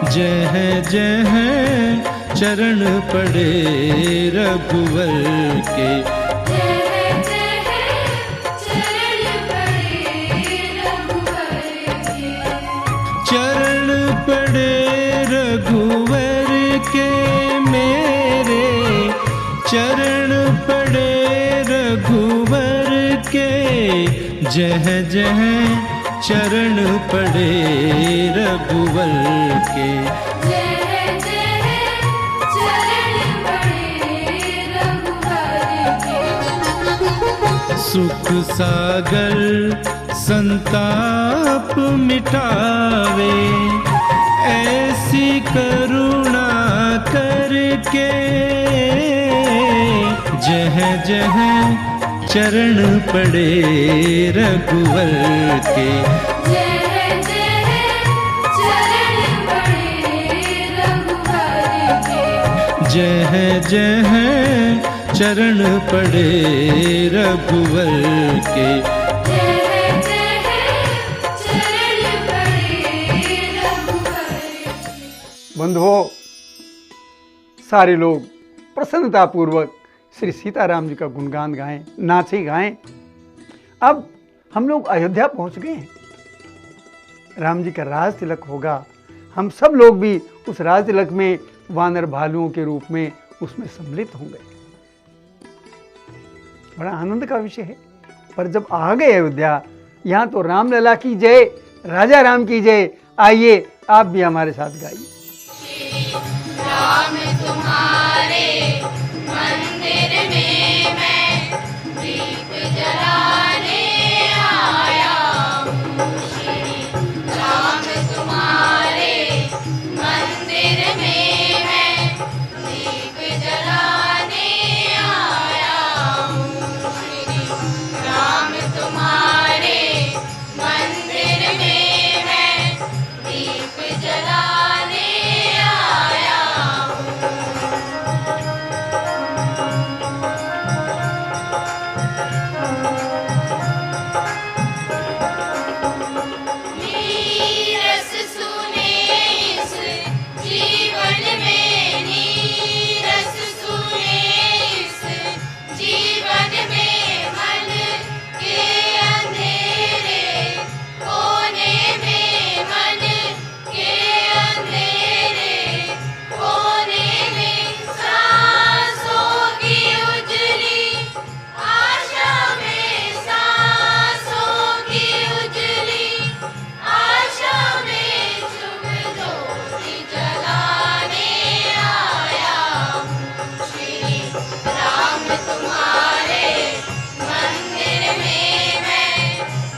जह जह चरण पड़े रघुवर के, चरण पड़े रघुवर के मेरे, चरण पड़े रघुवर के, जह जह चरण पड़े रघुवर के, जय जय चरण पड़े रघुवर के। सुख सागर संताप मिटावे, ऐसी करुणा करके, जह जह चरण पड़े रघुवर के, जय जय चरण पड़े रघुवर के। जह जह चरण पड़े रघुवर के। जय जय चरण पड़े रघुवर के। बंधुओं, सारे लोग प्रसन्नतापूर्वक श्री सीताराम जी का गुणगान गाएं, नाचे गाएं। अब हम लोग अयोध्या पहुंच गए हैं। राम जी का राज तिलक होगा। हम सब लोग भी उस राज तिलक में वानर भालुओं के रूप में उसमें सम्मिलित होंगे। बड़ा आनंद का विषय है। पर जब आ गए अयोध्या, यहाँ तो रामलला की जय, राजा राम की जय। आइए आप भी हमारे साथ गाइए। राम तुम्हारे मंदिर में मैं दीप जलाने आया हूँ। श्री राम तुम्हारे मंदिर में मैं दीप जलाने आया हूँ। श्री राम तुम्हारे मंदिर में मैं दीप जलाने आया हूँ। नीरस सुने इस जीवन में, नीरस सुने इस जीवन में, मन के अंधेरे कोने में, मन के अंधेरे कोने में, सांसों की उजली आशा में, सांसों की उजली आशा में शुभ ज्योति जलाने आया हूँ। श्री राम तुम्हारे मंदिर में मैं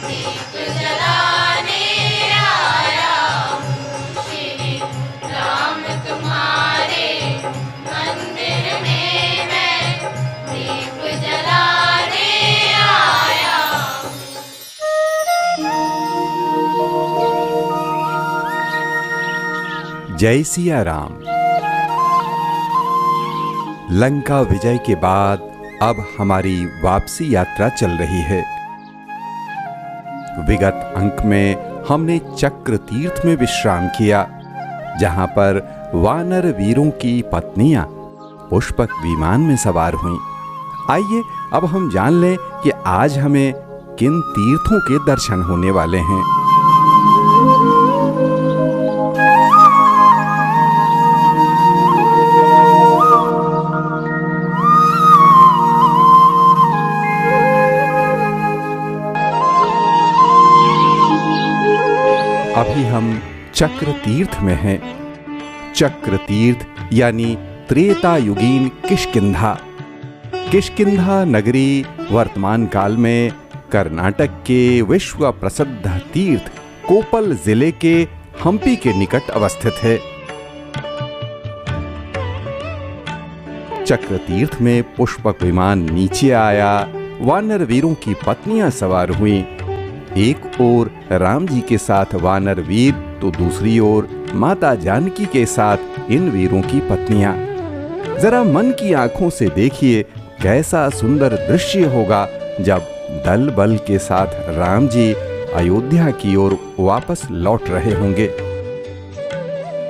दीप जलाने आया हूँ। श्री राम तुम्हारे मंदिर में मैं दीप जलाने आया हूँ। जय सिया राम। लंका विजय के बाद अब हमारी वापसी यात्रा चल रही है। विगत अंक में हमने चक्र तीर्थ में विश्राम किया, जहां पर वानर वीरों की पत्नियां पुष्पक विमान में सवार हुईं। आइए अब हम जान लें कि आज हमें किन तीर्थों के दर्शन होने वाले हैं। अभी हम चक्र तीर्थ में हैं। चक्र तीर्थ यानी त्रेतायुगीन किष्किंधा। किष्किंधा नगरी वर्तमान काल में कर्नाटक के विश्व प्रसिद्ध तीर्थ कोप्पल जिले के हम्पी के निकट अवस्थित है। चक्र तीर्थ में पुष्पक विमान नीचे आया, वानर वीरों की पत्नियां सवार हुईं। एक ओर राम जी के साथ वानर वीर, तो दूसरी ओर माता जानकी के साथ इन वीरों की पत्नियां। जरा मन की आंखों से देखिए कैसा सुंदर दृश्य होगा जब दल बल के साथ राम जी अयोध्या की ओर वापस लौट रहे होंगे।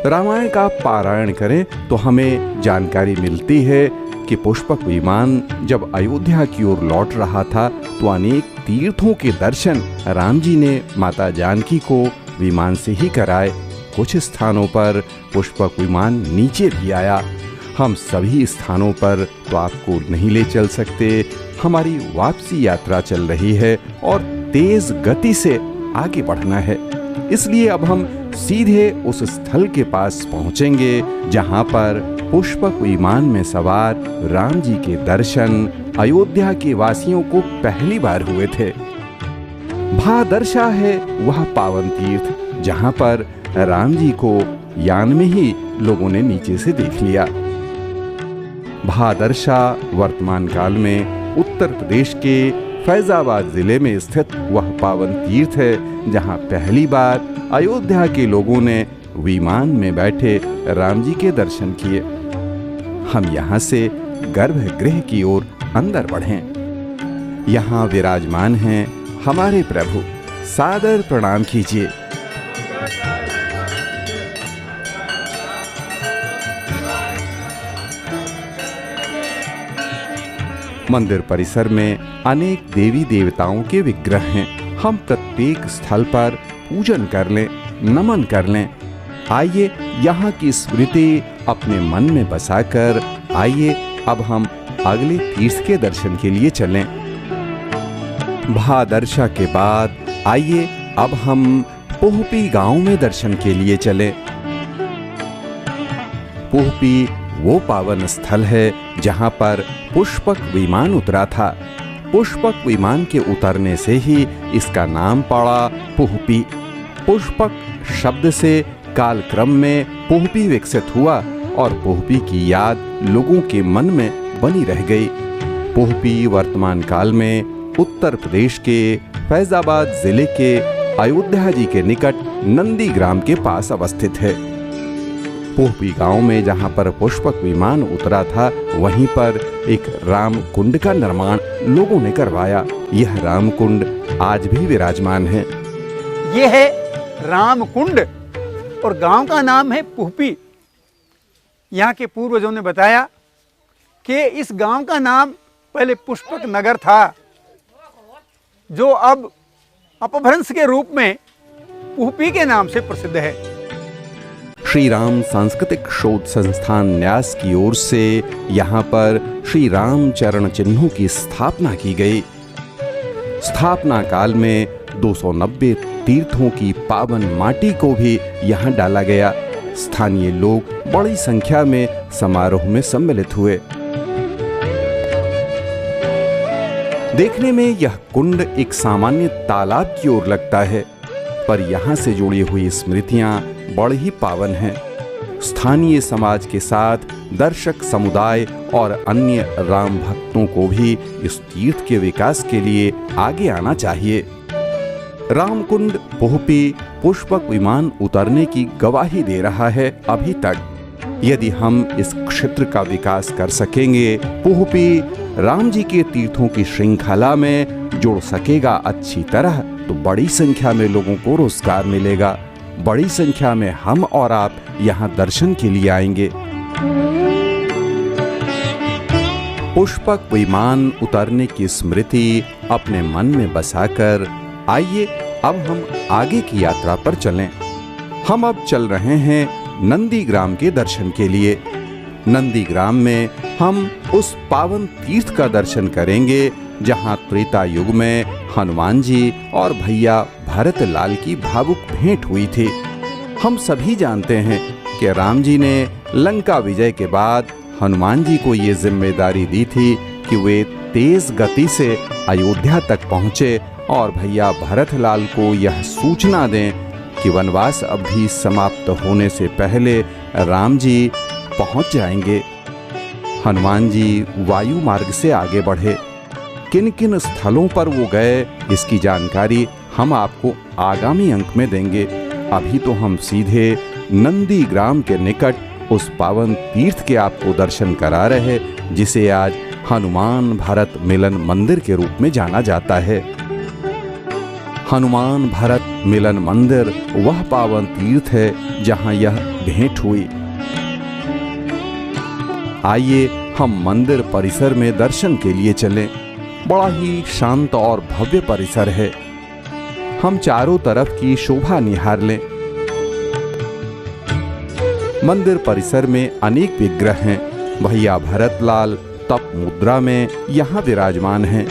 रामायण का पारायण करें तो हमें जानकारी मिलती है कि पुष्पक विमान जब अयोध्या की ओर लौट रहा था तो अनेक तीर्थों के दर्शन राम जी ने माता जानकी को विमान से ही कराए। कुछ स्थानों पर पुष्पक विमान नीचे भी आया। हम सभी स्थानों पर तो आपको नहीं ले चल सकते। हमारी वापसी यात्रा चल रही है और तेज गति से आगे बढ़ना है, इसलिए अब हम सीधे उस स्थल के पास पहुंचेंगे जहां पर पुष्पक विमान में सवार राम जी के दर्शन अयोध्या के वासियों को पहली बार हुए थे। भादर्शा है वह पावन तीर्थ जहां पर राम जी को यान में ही लोगों ने नीचे से देख लिया। भादर्शा वर्तमान काल में उत्तर प्रदेश के फैजाबाद जिले में स्थित वह पावन तीर्थ है जहां पहली बार अयोध्या के लोगों ने विमान में बैठे राम जी के दर्शन किए। हम यहाँ से गर्भगृह की ओर अंदर बढ़ें। यहाँ विराजमान हैं हमारे प्रभु, सादर प्रणाम कीजिए। मंदिर परिसर में अनेक देवी देवताओं के विग्रह हैं। हम प्रत्येक स्थल पर पूजन कर लें, नमन कर लें। आइए यहाँ की स्मृति अपने मन में बसाकर आइए अब हम अगले तीर्थ के दर्शन के लिए चलें। भादर्शा के बाद आइए अब हम पोहपी गांव में दर्शन के लिए चलें। पोहपी वो पावन स्थल है जहां पर पुष्पक विमान उतरा था। पुष्पक विमान के उतरने से ही इसका नाम पड़ा पोहपी। पुष्पक शब्द से कालक्रम में पोहपी विकसित हुआ और पोहपी की याद लोगों के मन में बनी रह गई। पोहपी वर्तमान काल में उत्तर प्रदेश के फैजाबाद जिले के अयोध्या जी के निकट नंदीग्राम के पास अवस्थित है। पोहपी गांव में जहां पर पुष्पक विमान उतरा था वहीं पर एक राम कुंड का निर्माण लोगों ने करवाया। यह राम कुंड आज भी विराजमान है। यह है राम कुंड और गांव का नाम है पोहपी। यहाँ के पूर्वजों ने बताया कि इस गांव का नाम पहले पुष्पक नगर था, जो अब अपभ्रंश के रूप में पोहपी के नाम से प्रसिद्ध है। श्री राम सांस्कृतिक शोध संस्थान न्यास की ओर से यहाँ पर श्री राम चरण चिन्हों की स्थापना की गई। स्थापना काल में 290 तीर्थों की पावन माटी को भी यहाँ डाला गया। स्थानीय लोग बड़ी संख्या में समारोह में सम्मिलित हुए। देखने में यह कुंड एक सामान्य तालाब की ओर लगता है, पर यहाँ से जुड़ी हुई स्मृतियां बड़ी ही पावन हैं। स्थानीय समाज के साथ दर्शक समुदाय और अन्य राम भक्तों को भी इस तीर्थ के विकास के लिए आगे आना चाहिए। रामकुंड पोहपी पुष्पक विमान उतरने की गवाही दे रहा है अभी तक। यदि हम इस क्षेत्र का विकास कर सकेंगे, पोहपी राम जी के तीर्थों की श्रृंखला में जुड़ सकेगा अच्छी तरह, तो बड़ी संख्या में लोगों को रोजगार मिलेगा। बड़ी संख्या में हम और आप यहाँ दर्शन के लिए आएंगे। पुष्पक विमान उतरने की स्मृति अपने मन में बसाकर आइए अब हम आगे की यात्रा पर चलें। हम अब चल रहे हैं नंदीग्राम के दर्शन के लिए। नंदीग्राम में हम उस पावन तीर्थ का दर्शन करेंगे जहां त्रेता युग में हनुमान जी और भैया भरत लाल की भावुक भेंट हुई थी। हम सभी जानते हैं कि राम जी ने लंका विजय के बाद हनुमान जी को ये जिम्मेदारी दी थी कि वे तेज गति से अयोध्या तक पहुँचे और भैया भरत लाल को यह सूचना दें कि वनवास अवधि समाप्त होने से पहले राम जी पहुँच जाएंगे। हनुमान जी वायु मार्ग से आगे बढ़े। किन किन स्थलों पर वो गए इसकी जानकारी हम आपको आगामी अंक में देंगे। अभी तो हम सीधे नंदीग्राम के निकट उस पावन तीर्थ के आपको दर्शन करा रहे जिसे आज हनुमान भरत मिलन मंदिर के रूप में जाना जाता है। हनुमान भरत मिलन मंदिर वह पावन तीर्थ है जहां यह भेंट हुई। आइए हम मंदिर परिसर में दर्शन के लिए चलें। बड़ा ही शांत और भव्य परिसर है। हम चारों तरफ की शोभा निहार लें। मंदिर परिसर में अनेक विग्रह हैं। भैया भरतलाल तप मुद्रा में यहाँ विराजमान हैं।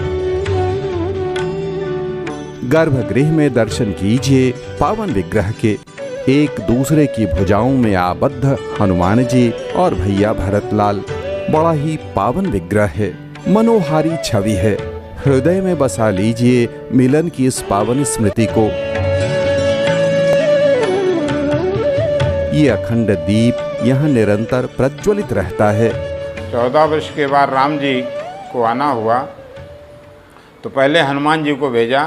गर्भगृह में दर्शन कीजिए पावन विग्रह के। एक दूसरे की भुजाओं में आबद्ध हनुमान जी और भैया भरतलाल। बड़ा ही पावन विग्रह है, मनोहारी छवि है। हृदय में बसा लीजिए मिलन की इस पावन स्मृति को। ये अखंड दीप यहाँ निरंतर प्रज्वलित रहता है। 14 वर्ष के बाद राम जी को आना हुआ तो पहले हनुमान जी को भेजा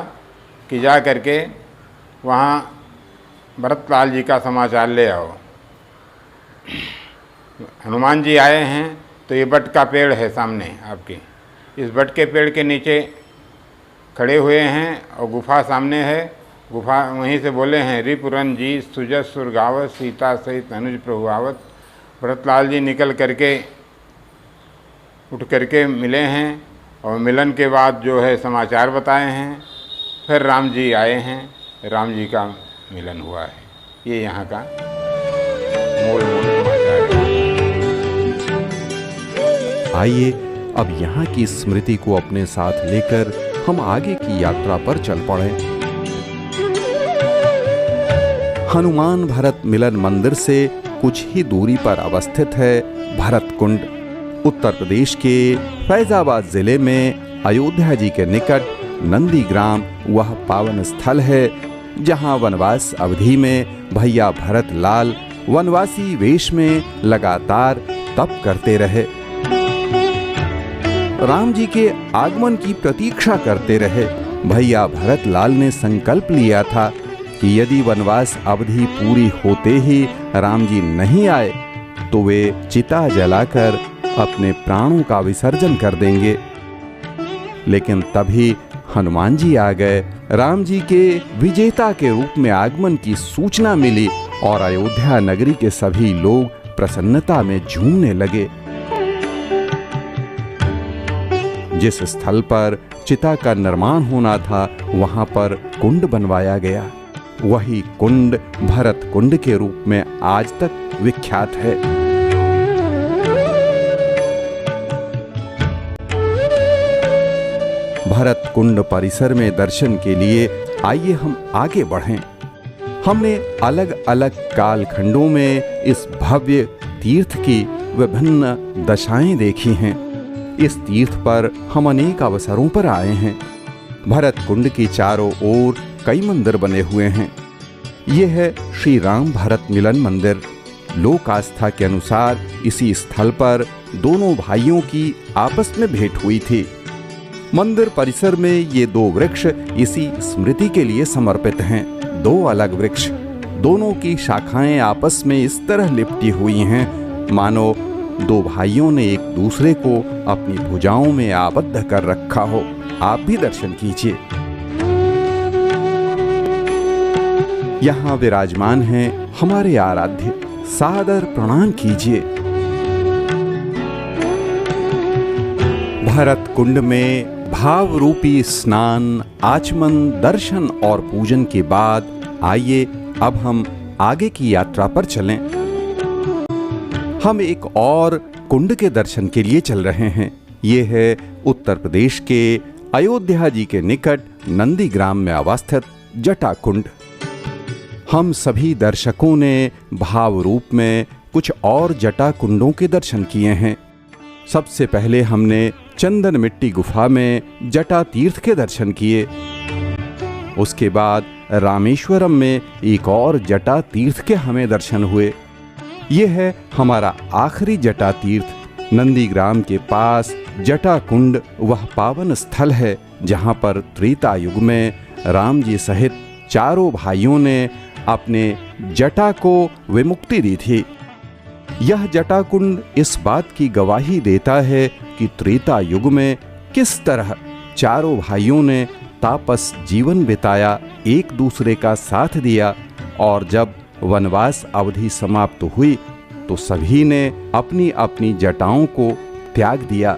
कि जा करके वहाँ भरतलाल जी का समाचार ले आओ। हनुमान जी आए हैं तो ये बट का पेड़ है सामने आपके, इस बट के पेड़ के नीचे खड़े हुए हैं और गुफा सामने है। गुफा वहीं से बोले हैं, रिपुरन जी सुजस सुर गावत सीता सहित अनुज प्रभु आवत। भरतलाल जी निकल करके उठ करके मिले हैं और मिलन के बाद जो है समाचार बताए हैं। फिर राम जी आए हैं, राम जी का मिलन हुआ है। ये यहाँ का मूल समाचार है। आइए अब यहाँ की स्मृति को अपने साथ लेकर हम आगे की यात्रा पर चल पड़ें। हनुमान भरत मिलन मंदिर से कुछ ही दूरी पर अवस्थित है भरत कुंड। उत्तर प्रदेश के फैजाबाद जिले में अयोध्या जी के निकट नंदीग्राम वह पावन स्थल है जहां वनवास अवधि में भैया भरतलाल वनवासी वेश में लगातार तप करते रहे। राम जी के आगमन की प्रतीक्षा करते रहे। भैया भरतलाल ने संकल्प लिया था कि यदि वनवास अवधि पूरी होते ही राम जी नहीं आए तो वे चिता जलाकर अपने प्राणों का विसर्जन कर देंगे। लेकिन तभी हनुमान जी आ गए। राम जी के विजेता के रूप में आगमन की सूचना मिली और अयोध्या नगरी के सभी लोग प्रसन्नता में झूमने लगे। जिस स्थल पर चिता का निर्माण होना था वहां पर कुंड बनवाया गया। वही कुंड भरत कुंड के रूप में आज तक विख्यात है। भरत कुंड परिसर में दर्शन के लिए आइए हम आगे बढ़ें। हमने अलग अलग कालखंडों में इस भव्य तीर्थ की विभिन्न दशाएं देखी हैं। इस तीर्थ पर हम अनेक अवसरों पर आए हैं। भरत कुंड की चारों ओर कई मंदिर बने हुए हैं। ये है श्री राम भरत मिलन मंदिर। लोक आस्था के अनुसार इसी स्थल पर दोनों भाइयों की आपस में भेंट हुई थी। मंदिर परिसर में ये दो वृक्ष इसी स्मृति के लिए समर्पित हैं। दो अलग वृक्ष, दोनों की शाखाएं आपस में इस तरह लिपटी हुई हैं मानो दो भाइयों ने एक दूसरे को अपनी भुजाओं में आबद्ध कर रखा हो। आप भी दर्शन कीजिए। यहाँ विराजमान हैं हमारे आराध्य, सादर प्रणाम कीजिए। भरत कुंड में भाव रूपी स्नान, आचमन, दर्शन और पूजन के बाद आइए अब हम आगे की यात्रा पर चलें। हम एक और कुंड के दर्शन के लिए चल रहे हैं। ये है उत्तर प्रदेश के अयोध्या जी के निकट नंदीग्राम में अवस्थित जटा कुंड। हम सभी दर्शकों ने भाव रूप में कुछ और जटा कुंडों के दर्शन किए हैं। सबसे पहले हमने चंदन मिट्टी गुफा में जटा तीर्थ के दर्शन किए। उसके बाद रामेश्वरम में एक और जटा तीर्थ के हमें दर्शन हुए। ये है हमारा आखिरी जटा तीर्थ। नंदीग्राम के पास जटा कुंड वह पावन स्थल है जहाँ पर त्रेता युग में राम जी सहित चारों भाइयों ने अपने जटा को विमुक्ति दी थी। यह जटा कुंड इस बात की गवाही देता है कि त्रेता युग में किस तरह चारों भाइयों ने तापस जीवन बिताया, एक दूसरे का साथ दिया और जब वनवास अवधि समाप्त हुई तो सभी ने अपनी अपनी जटाओं को त्याग दिया।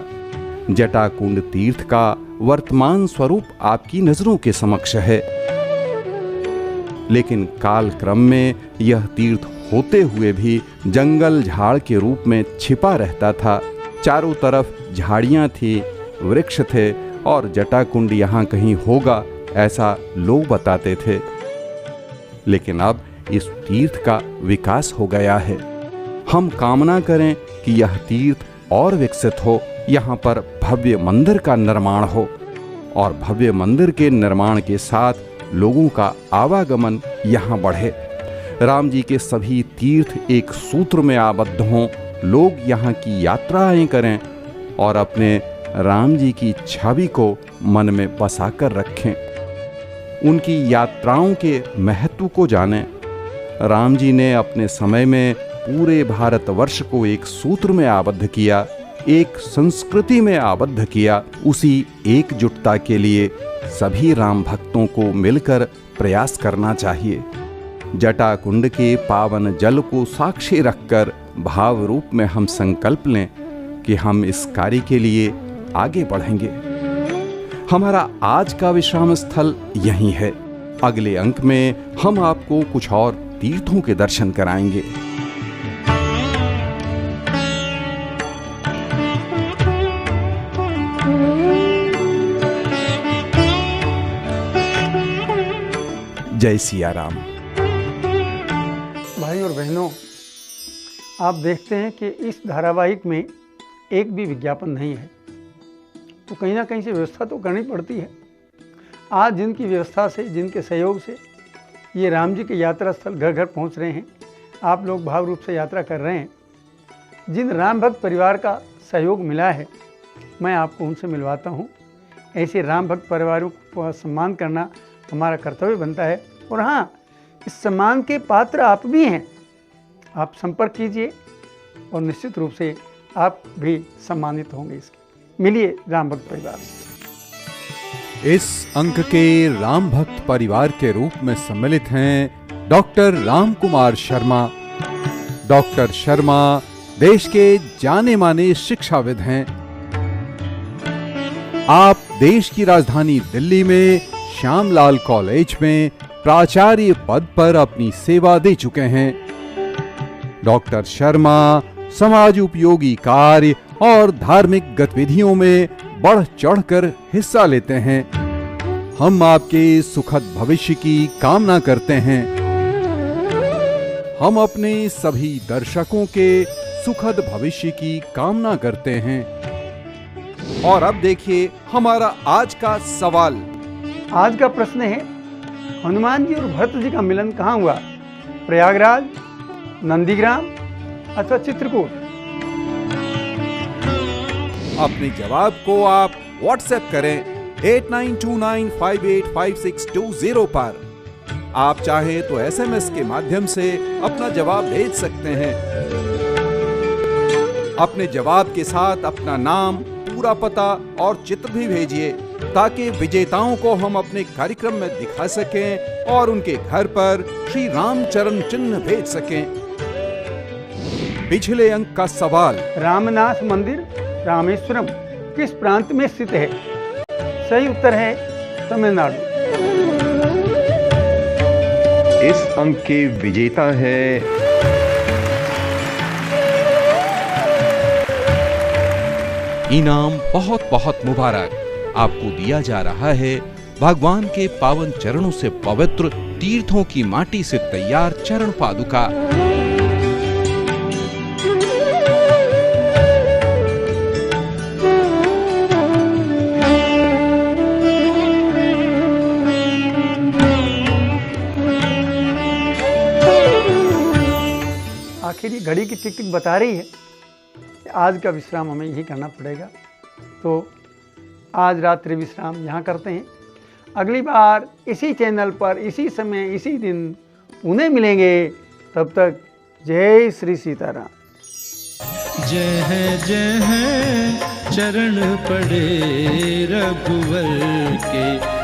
जटाकुंड तीर्थ का वर्तमान स्वरूप आपकी नजरों के समक्ष है, लेकिन काल क्रम में यह तीर्थ होते हुए भी जंगल झाड़ के रूप में छिपा रहता था। चारों तरफ झाड़ियां थी, वृक्ष थे और जटाकुंड यहाँ कहीं होगा ऐसा लोग बताते थे। लेकिन अब इस तीर्थ का विकास हो गया है। हम कामना करें कि यह तीर्थ और विकसित हो, यहाँ पर भव्य मंदिर का निर्माण हो और भव्य मंदिर के निर्माण के साथ लोगों का आवागमन यहाँ बढ़े। राम जी के सभी तीर्थ एक सूत्र में आबद्ध हों, लोग यहाँ की यात्राएं करें और अपने राम जी की छवि को मन में बसा कर रखें, उनकी यात्राओं के महत्व को जानें। राम जी ने अपने समय में पूरे भारतवर्ष को एक सूत्र में आबद्ध किया, एक संस्कृति में आबद्ध किया। उसी एकजुटता के लिए सभी राम भक्तों को मिलकर प्रयास करना चाहिए। जटाकुंड के पावन जल को साक्षी रखकर भाव रूप में हम संकल्प लें कि हम इस कार्य के लिए आगे बढ़ेंगे। हमारा आज का विश्राम स्थल यही है। अगले अंक में हम आपको कुछ और तीर्थों के दर्शन कराएंगे। जय सिया राम। भाई और बहनों, आप देखते हैं कि इस धारावाहिक में एक भी विज्ञापन नहीं है, तो कहीं ना कहीं से व्यवस्था तो करनी पड़ती है। आज जिनकी व्यवस्था से, जिनके सहयोग से ये राम जी के यात्रा स्थल घर घर पहुंच रहे हैं, आप लोग भाव रूप से यात्रा कर रहे हैं, जिन राम भक्त परिवार का सहयोग मिला है, मैं आपको उनसे मिलवाता हूं। ऐसे राम भक्त परिवारों को सम्मान करना हमारा कर्तव्य बनता है। और हाँ, इस सम्मान के पात्र आप भी हैं। आप संपर्क कीजिए और निश्चित रूप से आप भी सम्मानित होंगे। इसके मिलिए राम भक्त परिवार से। इस अंक के राम भक्त परिवार के रूप में सम्मिलित हैं डॉक्टर राम कुमार शर्मा। डॉक्टर शर्मा देश के जाने माने शिक्षाविद हैं। आप देश की राजधानी दिल्ली में श्यामलाल कॉलेज में प्राचार्य पद पर अपनी सेवा दे चुके हैं। डॉक्टर शर्मा समाज उपयोगी कार्य और धार्मिक गतिविधियों में बढ़ चढ़कर हिस्सा लेते हैं। हम आपके सुखद भविष्य की कामना करते हैं। हम अपने सभी दर्शकों के सुखद भविष्य की कामना करते हैं। और अब देखिए हमारा आज का सवाल। आज का प्रश्न है, हनुमान जी और भरत जी का मिलन कहाँ हुआ? प्रयागराज, नंदीग्राम अथवा चित्रकूट? अपने जवाब को आप व्हाट्सएप करें 8929585620 पर। आप चाहें तो एसएमएस के माध्यम से अपना जवाब भेज सकते हैं। अपने जवाब के साथ अपना नाम, पूरा पता और चित्र भी भेजिए ताकि विजेताओं को हम अपने कार्यक्रम में दिखा सकें और उनके घर पर श्री रामचरण चिन्ह भेज सकें। पिछले अंक का सवाल, रामनाथ मंदिर रामेश्वरम किस प्रांत में स्थित है? सही उत्तर है तमिलनाडु। इस अंक के विजेता है इनाम बहुत बहुत मुबारक आपको दिया जा रहा है भगवान के पावन चरणों से पवित्र तीर्थों की माटी से तैयार चरण पादुका। आखिर ये घड़ी की टिक टिक बता रही है कि आज का विश्राम हमें यही करना पड़ेगा। तो आज रात्रि विश्राम यहाँ करते हैं। अगली बार इसी चैनल पर, इसी समय, इसी दिन पुनः मिलेंगे। तब तक जय श्री सीताराम। जय है चरण पड़े रघुवर के।